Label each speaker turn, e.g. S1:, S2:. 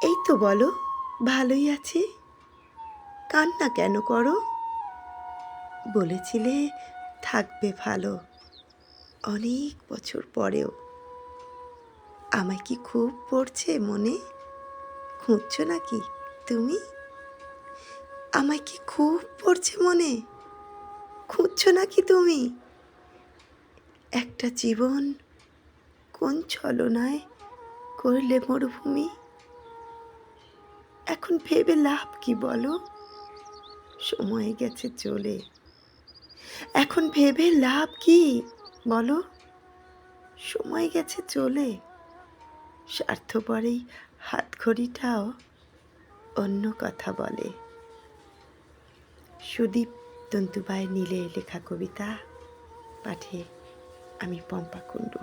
S1: এই তো বলো, ভালোই আছি। কান্না কেন করো? বলেছিলে থাকবে ভালো অনেক বছর পরেও। আমায় কি খুব পড়ছে মনে? খুঁজছো নাকি তুমি? আমায় কি খুব পড়ছে মনে? খুঁজছো নাকি তুমি? একটা জীবন কোন ছলনায় করলে মরুভূমি। এখন ভেবে লাভ কি বলো? সময় গেছে চলে। এখন ভেবে লাভ কি বলো? সময় গেছে চলে। স্বার্থপর এই হাতঘড়িটাও অন্য কথা বলে। সুদীপ তন্তুবায় নীলে লেখা কবিতা পাঠে আমি পম্পা কুণ্ডু।